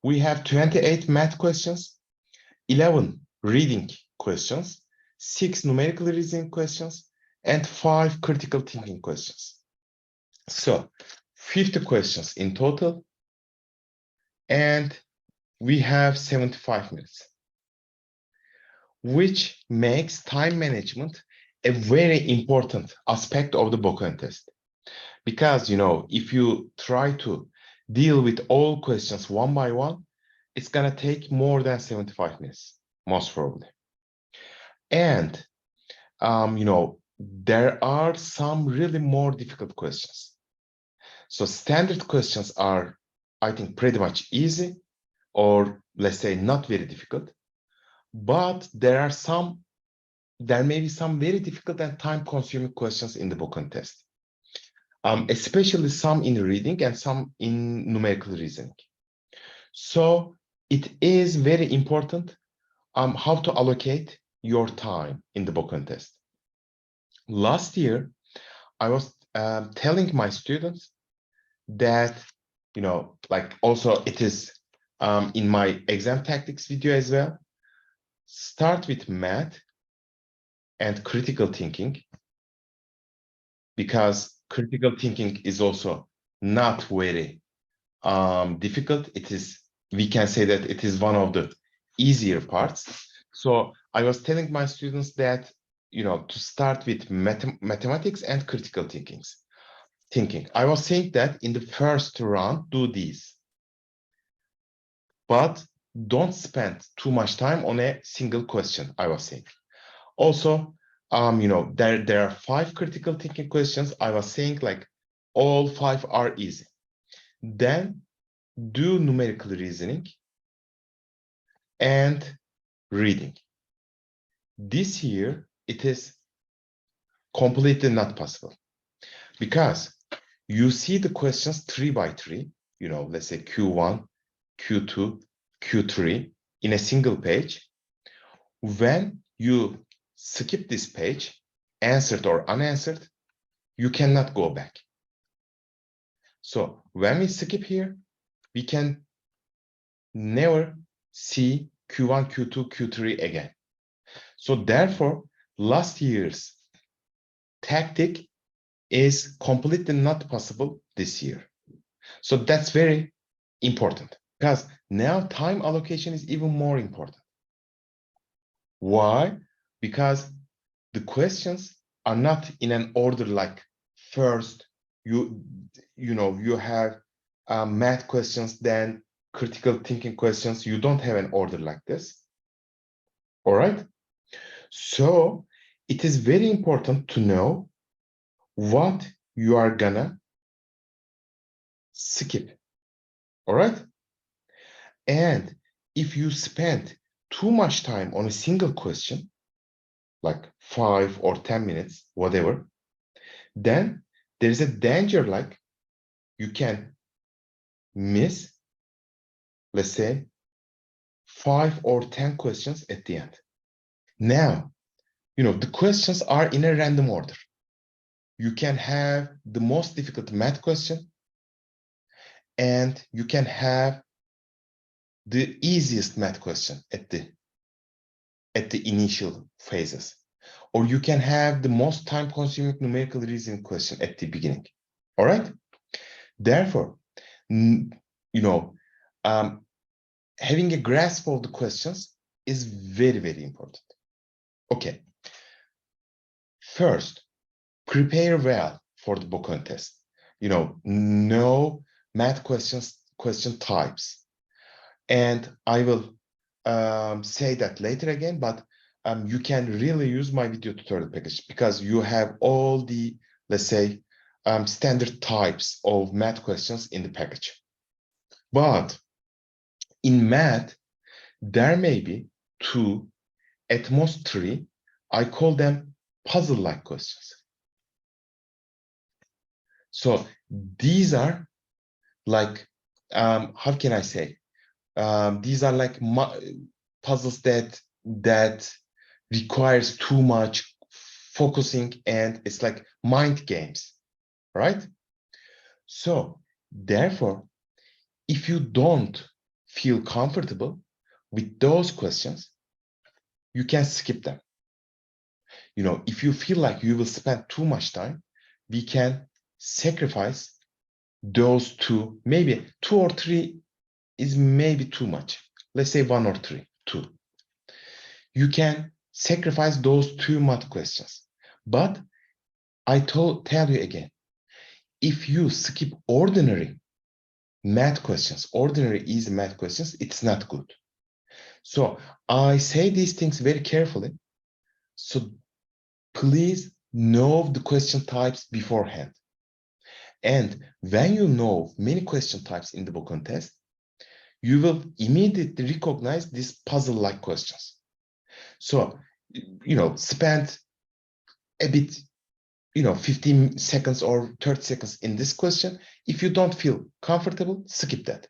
We have 28 math questions, 11 reading questions, 6 numerical reasoning questions, and 5 critical thinking questions. So 50 questions in total, and we have 75 minutes, which makes time management a very important aspect of the Bocconi test. Because, if you try to deal with all questions one by one, it's going to take more than 75 minutes, most probably. And, there are some really more difficult questions. So standard questions are, I think, pretty much easy, or let's say not very difficult. But there may be some very difficult and time-consuming questions in the Bocconi test. Especially some in reading and some in numerical reasoning. So it is very important how to allocate your time in the Bocconi test. Last year, I was telling my students that, also it is in my exam tactics video as well, start with math and critical thinking, because critical thinking is also not very difficult. We can say that it is one of the easier parts. So I was telling my students that, to start with mathematics and critical thinking. I was saying that in the first round, do these. But don't spend too much time on a single question, I was saying. Also, there are 5 critical thinking questions. I was saying like all 5 are easy. Then do numerical reasoning and reading. This year, it is completely not possible, because you see the questions 3 by 3, let's say Q1, Q2, Q3 in a single page. When you skip this page, answered or unanswered, you cannot go back. So when we skip here, we can never see Q1, Q2, Q3 again. So therefore, last year's tactic is completely not possible this year. So that's very important, because now time allocation is even more important. Why? Because the questions are not in an order like first you have math questions, then critical thinking questions. You don't have an order like this. All right. So it is very important to know what you are gonna skip. All right. And if you spend too much time on a single question, like 5 or 10 minutes, whatever, then there's a danger like you can miss, let's say, 5 or 10 questions at the end. Now, the questions are in a random order. You can have the most difficult math question, and you can have the easiest math question at the initial phases, or you can have the most time-consuming numerical reasoning question at the beginning. All right. Therefore, having a grasp of the questions is very, very important. Okay. First, prepare well for the Bocconi test. Know math question types. And I will say that later again, but you can really use my video tutorial package, because you have all the, let's say, standard types of math questions in the package. But in math, there may be 2, at most 3. I call them puzzle-like questions. So these are like, how can I say? These are like puzzles that requires too much focusing, and it's like mind games, right? So therefore, if you don't feel comfortable with those questions, you can skip them. If you feel like you will spend too much time, we can sacrifice those two. Maybe 2 or 3 is maybe too much. Let's say 1 or 3, 2. You can sacrifice those 2 math questions. But I tell you again, if you skip ordinary math questions, ordinary easy math questions, it's not good. So I say these things very carefully. So please know the question types beforehand. And when you know many question types in the Bocconi test, you will immediately recognize these puzzle-like questions. So, spend a bit, 15 seconds or 30 seconds in this question. If you don't feel comfortable, skip that.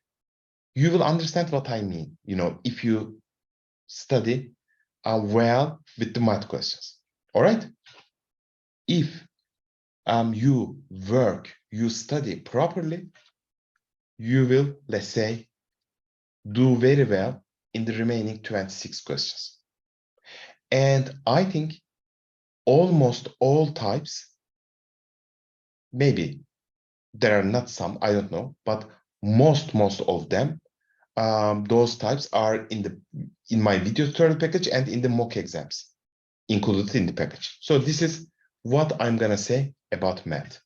You will understand what I mean, if you study well with the math questions. All right? If you study properly, you will, let's say, do very well in the remaining 26 questions. And I think almost all types, maybe there are not some, I don't know, but most of them, those types are in my video tutorial package and in the mock exams included in the package. So this is what I'm gonna say about math.